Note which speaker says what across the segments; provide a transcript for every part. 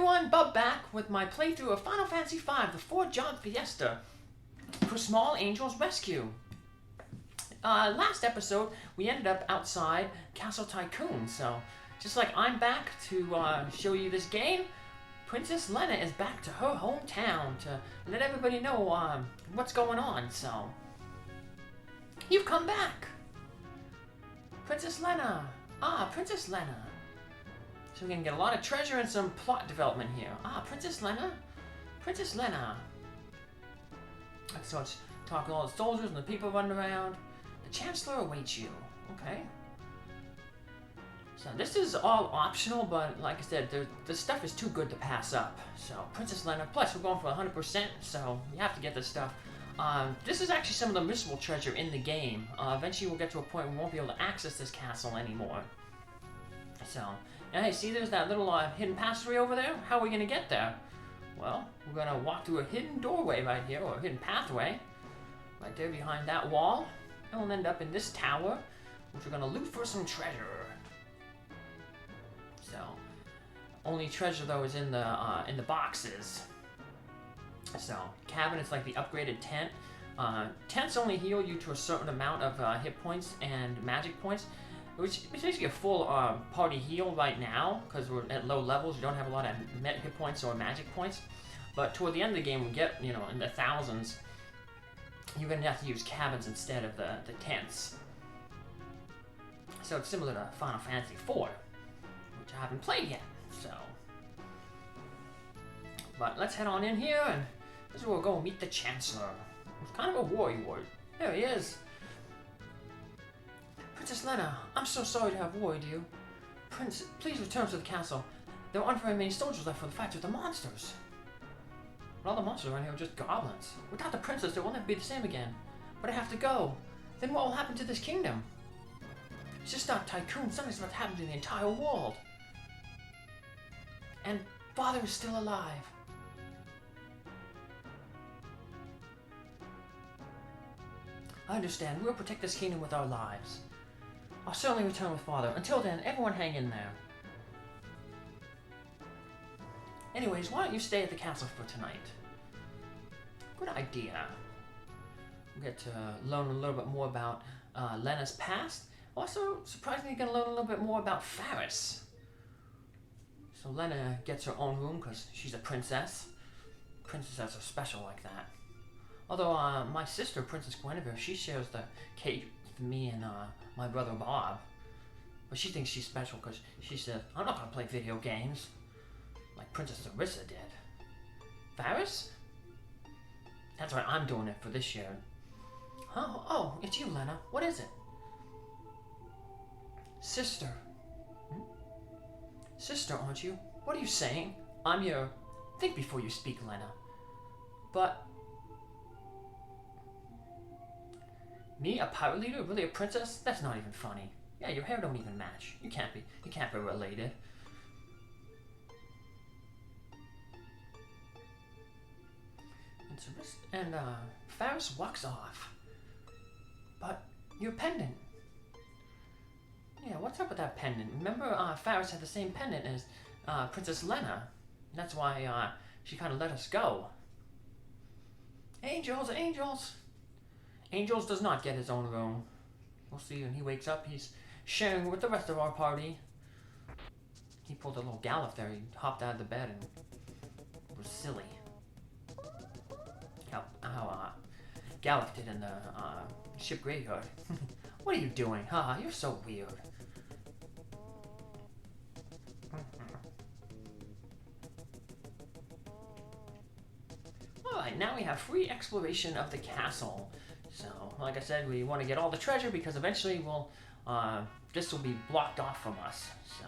Speaker 1: everyone, Bub back with my playthrough of Final Fantasy V, the 4-job Fiesta for Small Angel's Rescue. Last episode, we ended up outside Castle Tycoon, so just like I'm back to show you this game, Princess Lena is back to her hometown to let everybody know what's going on, so... You've come back! Princess Lena! Princess Lena! So we're gonna get a lot of treasure and some plot development here. Princess Lena? Princess Lena! So let's talk to all the soldiers and the people running around. The Chancellor awaits you. Okay. So this is all optional, but like I said, the stuff is too good to pass up. So Princess Lena, plus we're going for 100%, so you have to get this stuff. This is actually some of the missable treasure in the game. Eventually we'll get to a point where we won't be able to access this castle anymore. So, hey, see there's that little hidden passageway over there? How are we gonna get there? Well, we're gonna walk through a hidden doorway right here, or a hidden pathway. Right there behind that wall. And we'll end up in this tower, which we're gonna loot for some treasure. So, only treasure though is in the boxes. So, cabin is like the upgraded tent. Tents only heal you to a certain amount of hit points and magic points, which is basically a full party heal right now, because we're at low levels, you don't have a lot of hit points or magic points. But toward the end of the game, we get, you know, in the thousands, you're going to have to use cabins instead of the tents. So it's similar to Final Fantasy IV, which I haven't played yet, so... But let's head on in here, and this is where we'll go meet the Chancellor. He's kind of a warrior. There he is. Princess Lena, I'm so sorry to have worried you. Prince, please return to the castle. There aren't very many soldiers left for the fight with the monsters. But all the monsters around here are just goblins. Without the princess, it will never be the same again. But I have to go. Then what will happen to this kingdom? It's just not Tycoon. Something's about to happen to the entire world. And Father is still alive. I understand. We'll protect this kingdom with our lives. I'll certainly return with Father. Until then, everyone hang in there. Anyways, why don't you stay at the castle for tonight? Good idea. We'll get to learn a little bit more about Lena's past. Also, surprisingly, going to learn a little bit more about Faris. So Lena gets her own room because she's a princess. Princesses are special like that. Although my sister, Princess Guinevere, she shares the cage with me and my brother Bob. But she thinks she's special because she said, I'm not going to play video games. Like Princess Arissa did. Faris? That's right, I'm doing it for this year. Oh, it's you, Lena. What is it? Sister. Sister, aren't you? What are you saying? I'm your... Think before you speak, Lena. But... Me, a pirate leader? Really a princess? That's not even funny. Yeah, your hair don't even match. You can't be related. And Faris walks off. But your pendant. Yeah, what's up with that pendant? Remember, Faris had the same pendant as Princess Lena. That's why she kind of let us go. Angels, angels. Angels does not get his own room. We'll see when he wakes up. He's sharing with the rest of our party. He pulled a little Gallop there. He hopped out of the bed and was silly. How Gallop did in the ship graveyard. What are you doing? Haha, you're so weird. Alright, now we have free exploration of the castle. So, like I said, we want to get all the treasure because eventually we'll, this will be blocked off from us. So,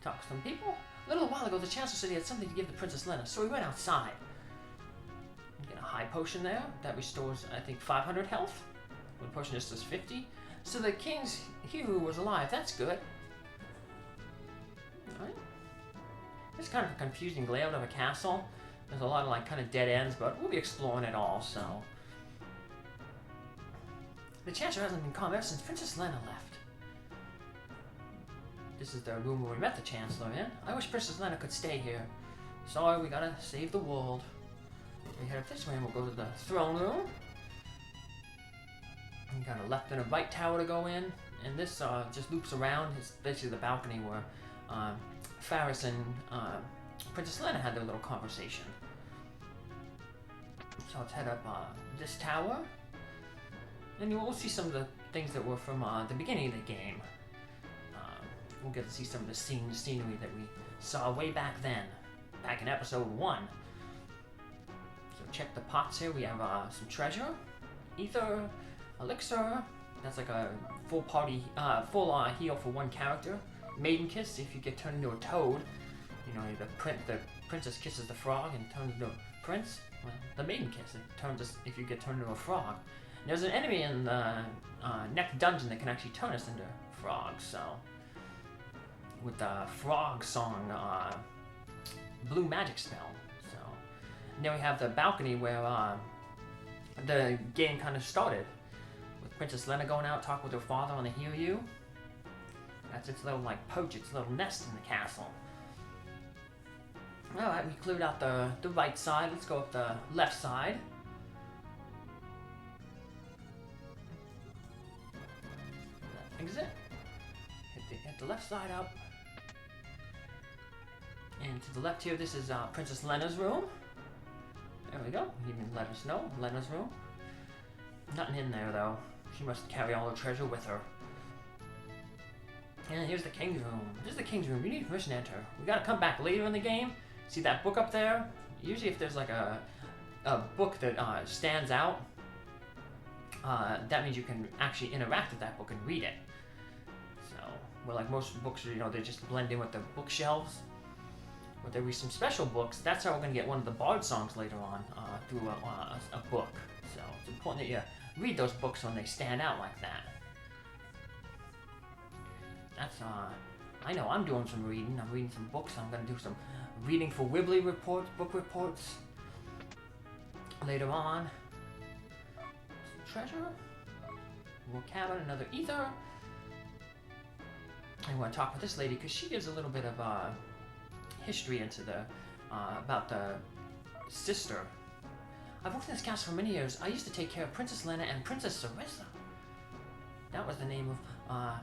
Speaker 1: talk to some people. A little while ago, the Chancellor said he had something to give the Princess Lena, so we went outside. Get a high potion there that restores, I think, 500 health. One potion just does 50. So the king's hero was alive. That's good. Alright. It's kind of a confusing layout of a castle. There's a lot of, like, kind of dead ends, but we'll be exploring it all, so... The Chancellor hasn't been calm ever since Princess Lena left. This is the room where we met the Chancellor in. I wish Princess Lena could stay here. Sorry, we gotta save the world. We head up this way and we'll go to the throne room. We got a left and a right tower to go in. And this just loops around. It's basically the balcony where Faris and Princess Lena had their little conversation. So let's head up this tower. And we'll see some of the things that were from the beginning of the game. We'll get to see some of the scenery that we saw way back then, back in episode 1. So check the pots here. We have some treasure, ether, elixir. That's like a full heal for one character. Maiden kiss if you get turned into a toad. You know, the princess kisses the frog and turns into a prince. Well, the maiden kiss if you get turned into a frog. And there's an enemy in the next dungeon that can actually turn us into frogs. So with the frog song, blue magic spell. So and then we have the balcony where the game kind of started. Princess Lena going out, talk with her father on the Hiryu. That's its little perch, its little nest in the castle. Alright, we cleared out the right side. Let's go up the left side. Exit. Hit the left side up. And to the left here, this is Princess Lena's room. There we go. You can let us know. Lena's room. Nothing in there though. She must carry all her treasure with her. And here's the king's room. This is the king's room. You need permission to enter. We gotta come back later in the game. See that book up there? Usually if there's like a book that stands out, that means you can actually interact with that book and read it. So, where like most books, they just blend in with the bookshelves. But there will be some special books. That's how we're gonna get one of the Bard songs later on through a book. So it's important that you read those books when they stand out like that. That's I know I'm doing some reading. I'm reading some books. I'm gonna do some reading for Wibbly reports, book reports later on. Some treasure, more cabin, another ether. I want to talk with this lady because she gives a little bit of history into the about the sister. I've worked in this castle for many years. I used to take care of Princess Lena and Princess Sarissa. That was the name of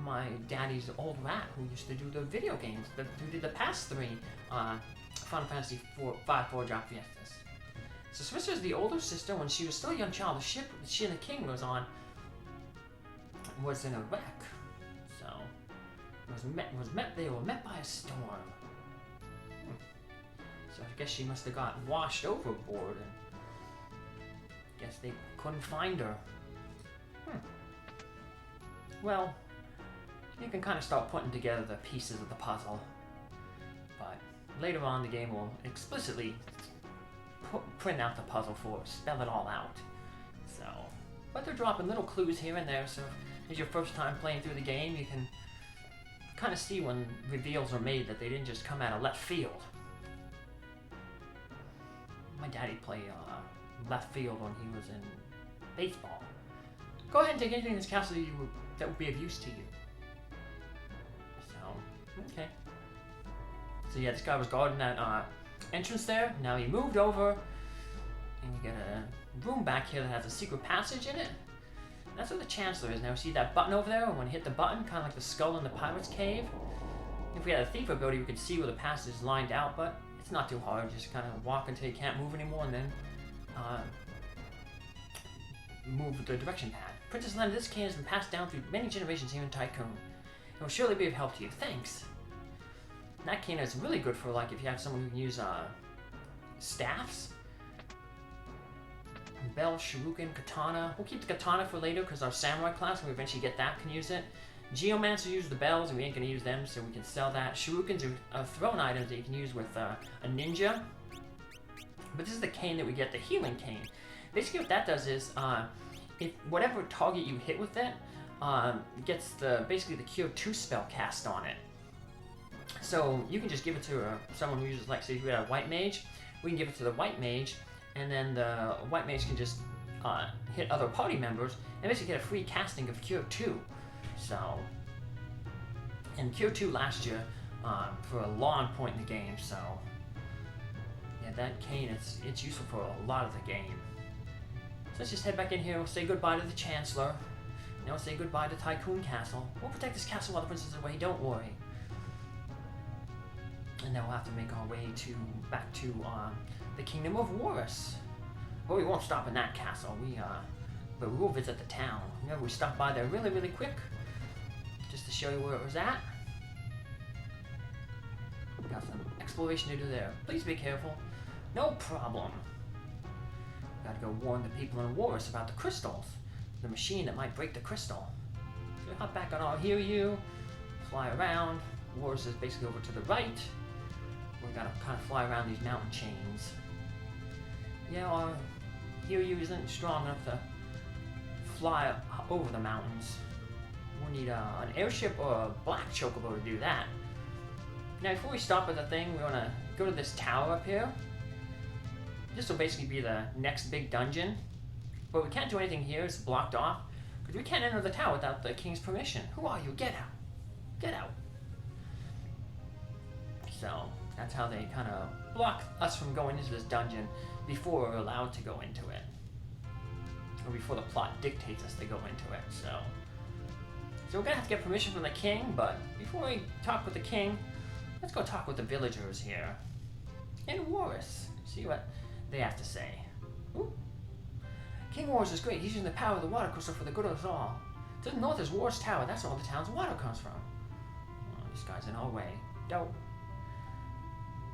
Speaker 1: my daddy's old rat who used to do the video games, who did the past 3 Final Fantasy 4 Drop Fiestas. So Sarissa is the older sister. When she was still a young child, the ship that she and the king was on was in a wreck. So they were met by a storm. So I guess she must have got washed overboard, and guess they couldn't find her. Well, you can kind of start putting together the pieces of the puzzle, but later on the game will explicitly print out the puzzle for us, spell it all out. So, but they're dropping little clues here and there, so if it's your first time playing through the game, you can kind of see when reveals are made that they didn't just come out of left field. My daddy played left field when he was in baseball. Go ahead and take anything in this castle that would be of use to you. So, okay. So yeah, this guy was guarding that entrance there. Now he moved over, and you get a room back here that has a secret passage in it. That's where the Chancellor is. Now see that button over there? When you hit the button, kind of like the skull in the Pirate's Cave. If we had a thief ability, we could see where the passage is lined out, but it's not too hard. Just kind of walk until you can't move anymore, and then move the direction pad. Princess Lena, this cane has been passed down through many generations here in Tycoon. It will surely be of help to you. Thanks. And that cane is really good for like if you have someone who can use staffs. Bell, shuriken, katana. We'll keep the katana for later because our samurai class, when we eventually get that, can use it. Geomancer use the bells, and we ain't gonna use them, so we can sell that. Shurikens are thrown items that you can use with a ninja. But this is the cane that we get, the healing cane. Basically what that does is, if whatever target you hit with it, gets basically the Cure 2 spell cast on it. So you can just give it to someone who uses, like, say if we had a white mage, we can give it to the white mage, and then the white mage can just hit other party members, and basically get a free casting of Cure 2. So, in Cure 2 last year for a long point in the game, so yeah, that cane, it's useful for a lot of the game. So let's just head back in here, we'll say goodbye to the Chancellor. Now say goodbye to Tycoon Castle. We'll protect this castle while the princess is away, don't worry. And then we'll have to make our way back to the Kingdom of Warus. But we won't stop in that castle, but we will visit the town. Remember, we stopped by there really, really quick, just to show you where it was at. Got some exploration to do there. Please be careful. No problem. Gotta go warn the people in Warus about the crystals. The machine that might break the crystal. So we hop back on our Hiryu, fly around. Warus is basically over to the right. We gotta kind of fly around these mountain chains. Yeah, our Hiryu isn't strong enough to fly over the mountains. We'll need an airship or a black chocobo to do that. Now, before we stop at the thing, we want to go to this tower up here. This will basically be the next big dungeon. But we can't do anything here, it's blocked off. Because we can't enter the tower without the king's permission. Who are you? Get out. Get out. So, that's how they kind of block us from going into this dungeon before we're allowed to go into it. Or before the plot dictates us to go into it, so we're gonna have to get permission from the king, but before we talk with the king, let's go talk with the villagers here in Warus. See what they have to say. Ooh. King Warus is great. He's using the power of the water crystal for the good of us all. To the north is Warus Tower. That's where all the town's water comes from. Oh, this guy's in our way. Dope.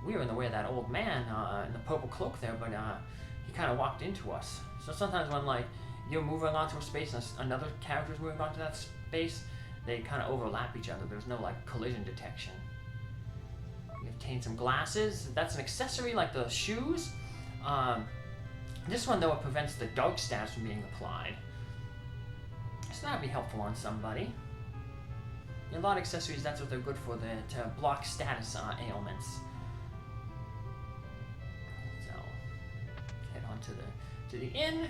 Speaker 1: We were in the way of that old man in the purple cloak there, but he kind of walked into us. So sometimes when like you're moving onto a space and another character's moving onto that space, they kind of overlap each other. There's no like collision detection. We obtained some glasses. That's an accessory like the shoes. This one though, it prevents the dark stats from being applied. So that'd be helpful on somebody. A lot of accessories, that's what they're good for, to block status ailments. So head on to the inn,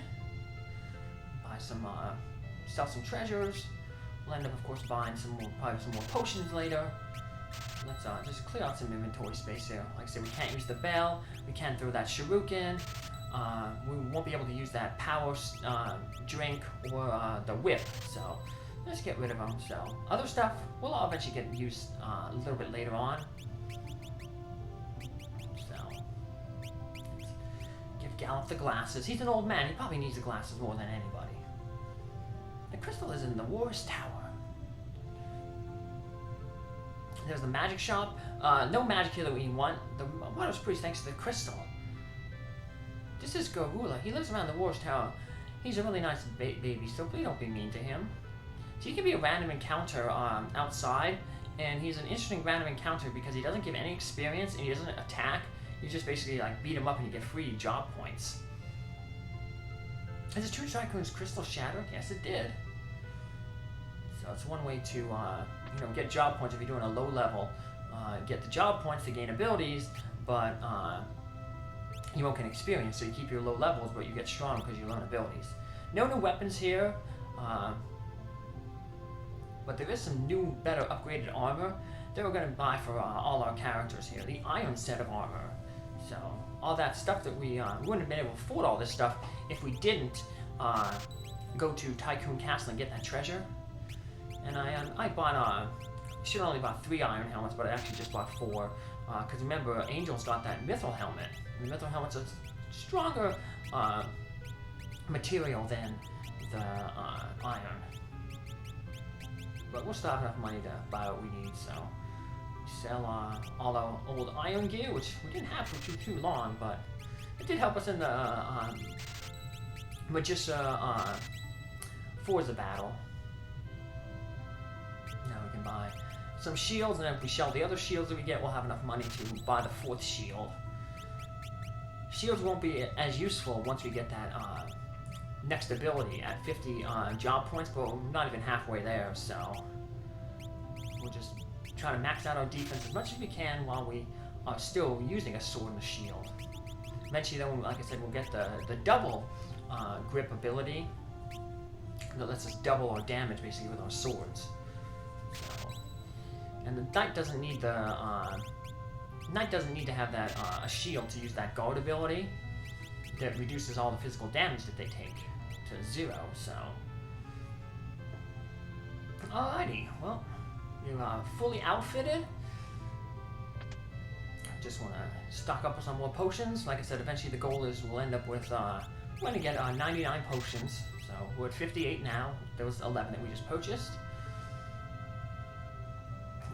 Speaker 1: buy some, sell some treasures. We'll end up, of course, buying probably some more potions later. Let's just clear out some inventory space here. Like I said, we can't use the bell. We can't throw that shuriken. We won't be able to use that power drink or the whip. So let's get rid of them. So other stuff will all eventually get used a little bit later on. So give Gallop the glasses. He's an old man. He probably needs the glasses more than anybody. The crystal is in the Warus Tower. There's the magic shop. No magic here that we want. The Water's Priest thanks to the crystal. This is Gorula. He lives around the Warus Tower. He's a really nice baby, so please don't be mean to him. So he can be a random encounter outside, and he's an interesting random encounter because he doesn't give any experience and he doesn't attack. You just basically like beat him up and you get free job points. Is it true Tycoon's crystal shattered? Yes, it did. So it's one way to get job points if you're doing a low level. Get the job points to gain abilities, but you won't get experience, so you keep your low levels, but you get strong because you learn abilities. No new weapons here, but there is some new, better upgraded armor that we're going to buy for all our characters here. The iron set of armor. So all that stuff that we wouldn't have been able to afford all this stuff if we didn't go to Tycoon Castle and get that treasure. And I bought, should have only bought 3 iron helmets, but I actually just bought 4. Because remember, Angel's got that mithril helmet. And the mithril helmet's a stronger material than the iron. But we'll still have enough money to buy what we need, so we sell all our old iron gear, which we didn't have for too long, but it did help us in the Magissa Forza battle. Now we can buy some shields, and then if we sell the other shields that we get, we'll have enough money to buy the 4th shield. Shields won't be as useful once we get that next ability at 50 job points, but we're not even halfway there, so we'll just try to max out our defense as much as we can while we are still using a sword and a shield. Eventually, then, like I said, we'll get the double grip ability that lets us double our damage basically with our swords. So And the knight doesn't need the knight doesn't need to have that a shield to use that guard ability that reduces all the physical damage that they take to 0. So, alrighty, well, you're fully outfitted. Just want to stock up on some more potions. Like I said, eventually the goal is we'll end up with we're going to get 99 potions. So we're at 58 now. There was 11 that we just purchased.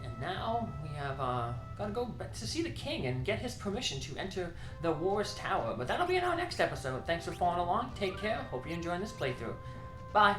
Speaker 1: And now we have got to go back to see the king and get his permission to enter the War's Tower. But that'll be in our next episode. Thanks for following along. Take care. Hope you're enjoying this playthrough. Bye.